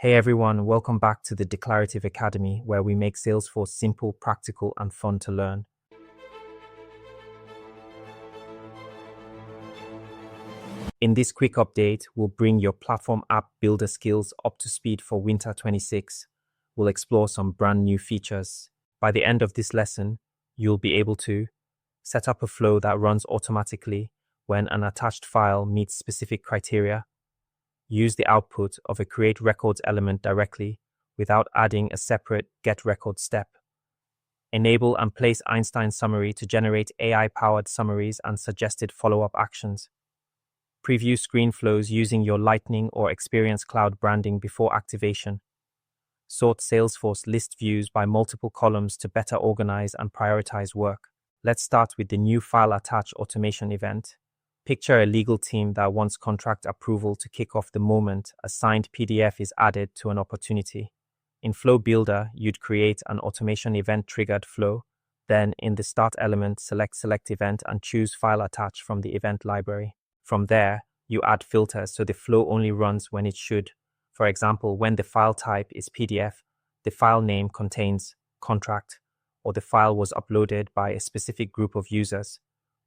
Hey everyone, welcome back to the Declarative Academy, where we make Salesforce simple, practical, and fun to learn. In this quick update, we'll bring your platform app builder skills up to speed for Winter 26. We'll explore some brand new features. By the end of this lesson, you'll be able to set up a flow that runs automatically when an attached file meets specific criteria, use the output of a create records element directly without adding a separate get record step, enable and place Einstein Summary to generate AI-powered summaries and suggested follow-up actions, preview screen flows using your Lightning or Experience Cloud branding before activation, sort Salesforce list views by multiple columns to better organize and prioritize work. Let's start with the new file attach automation event. Picture a legal team that wants contract approval to kick off the moment a signed PDF is added to an opportunity. In Flow Builder, you'd create an automation event-triggered flow. Then, in the Start element, select Event and choose File Attach from the event library. From there, you add filters so the flow only runs when it should. For example, when the file type is PDF, the file name contains contract, or the file was uploaded by a specific group of users.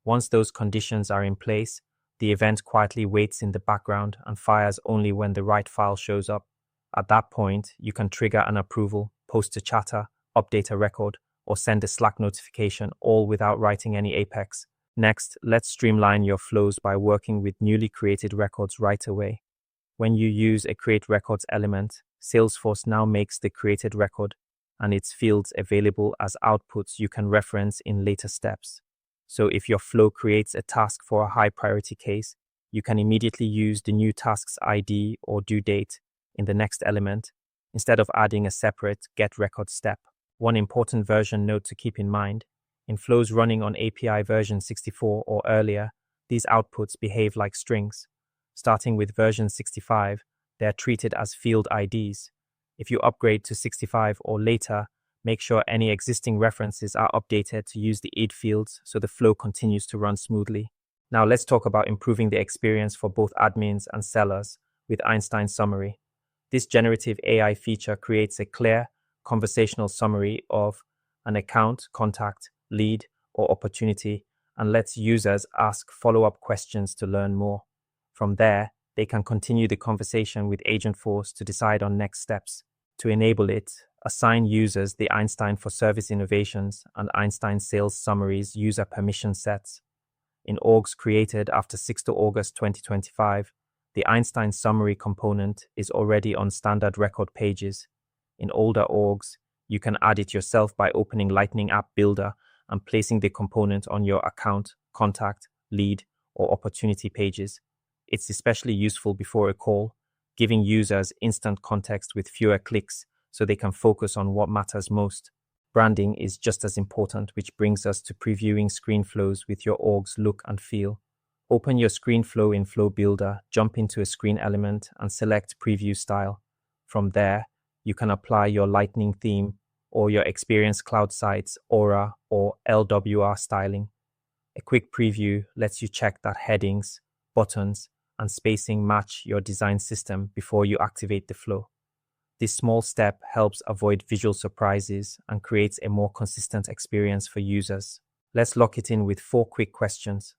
Once those conditions are in place, the event quietly waits in the background and fires only when the right file shows up. At that point, you can trigger an approval, post a chatter, update a record, or send a Slack notification, all without writing any Apex. Next, let's streamline your flows by working with newly created records right away. When you use a create records element, Salesforce now makes the created record and its fields available as outputs you can reference in later steps. So if your flow creates a task for a high priority case, you can immediately use the new task's ID or due date in the next element, instead of adding a separate get record step. One important version note to keep in mind: in flows running on API version 64 or earlier, these outputs behave like strings. Starting with version 65, they are treated as field IDs. If you upgrade to 65 or later, make sure any existing references are updated to use the id fields so the flow continues to run smoothly. Now let's talk about improving the experience for both admins and sellers with Einstein Summary. This generative AI feature creates a clear, conversational summary of an account, contact, lead, or opportunity and lets users ask follow-up questions to learn more. From there, they can continue the conversation with Agentforce to decide on next steps. To enable it, assign users the Einstein for Service Innovations and Einstein Sales Summaries user permission sets. In orgs created after 6 August 2025, the Einstein Summary component is already on standard record pages. In older orgs, you can add it yourself by opening Lightning App Builder and placing the component on your account, contact, lead, or opportunity pages. It's especially useful before a call, giving users instant context with fewer clicks so they can focus on what matters most. Branding is just as important, which brings us to previewing screen flows with your org's look and feel. Open your screen flow in Flow Builder, jump into a screen element, and select Preview Style. From there, you can apply your Lightning theme or your Experience Cloud Sites Aura or LWR styling. A quick preview lets you check that headings, buttons, and spacing match your design system before you activate the flow. This small step helps avoid visual surprises and creates a more consistent experience for users. Let's lock it in with 4 quick questions.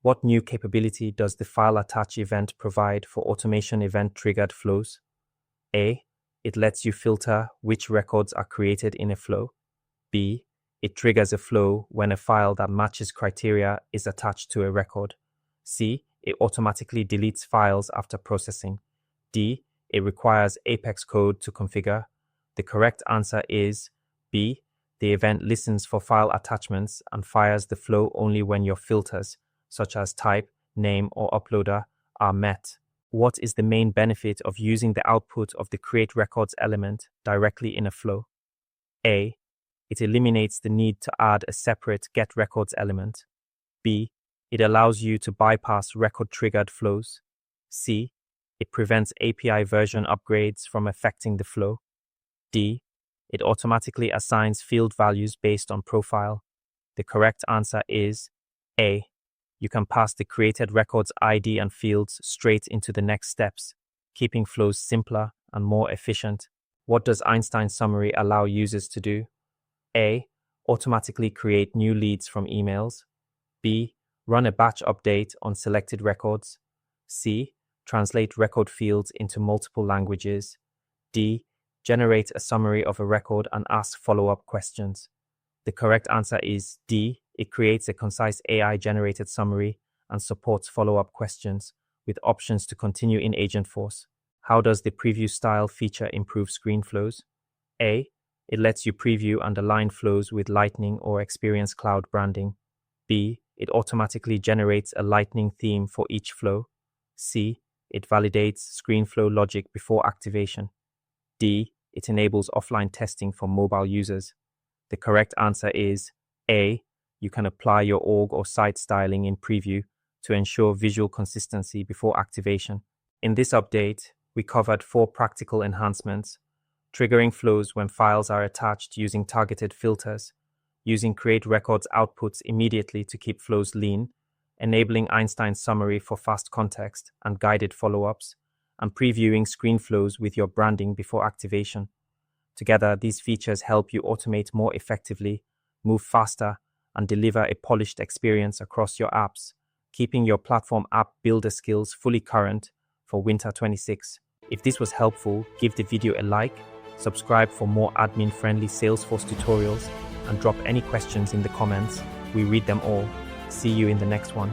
What new capability does the file attach event provide for automation event-triggered flows? A. It lets you filter which records are created in a flow. B. It triggers a flow when a file that matches criteria is attached to a record. C. It automatically deletes files after processing. D. It requires Apex code to configure. The correct answer is B. The event listens for file attachments and fires the flow only when your filters, such as type, name, or uploader, are met. What is the main benefit of using the output of the create records element directly in a flow? A. It eliminates the need to add a separate get records element. B. It allows you to bypass record-triggered flows. C. It prevents API version upgrades from affecting the flow. D. It automatically assigns field values based on profile. The correct answer is A. You can pass the created records ID and fields straight into the next steps, keeping flows simpler and more efficient. What does Einstein Summary allow users to do? A. Automatically create new leads from emails. B. Run a batch update on selected records. C. Translate record fields into multiple languages. D. Generate a summary of a record and ask follow-up questions. The correct answer is D. It creates a concise AI-generated summary and supports follow-up questions with options to continue in Agentforce. How does the preview style feature improve screen flows? A. It lets you preview and align flows with Lightning or Experience Cloud branding. B. It automatically generates a Lightning theme for each flow. C. It validates screen flow logic before activation. D. It enables offline testing for mobile users. The correct answer is A. You can apply your org or site styling in preview to ensure visual consistency before activation. In this update, we covered 4 practical enhancements: triggering flows when files are attached using targeted filters, using Create Records outputs immediately to keep flows lean, enabling Einstein Summary for fast context and guided follow-ups, and previewing screen flows with your branding before activation. Together, these features help you automate more effectively, move faster, and deliver a polished experience across your apps, keeping your platform app builder skills fully current for Winter 26. If this was helpful, give the video a like, subscribe for more admin-friendly Salesforce tutorials, and drop any questions in the comments. We read them all. See you in the next one.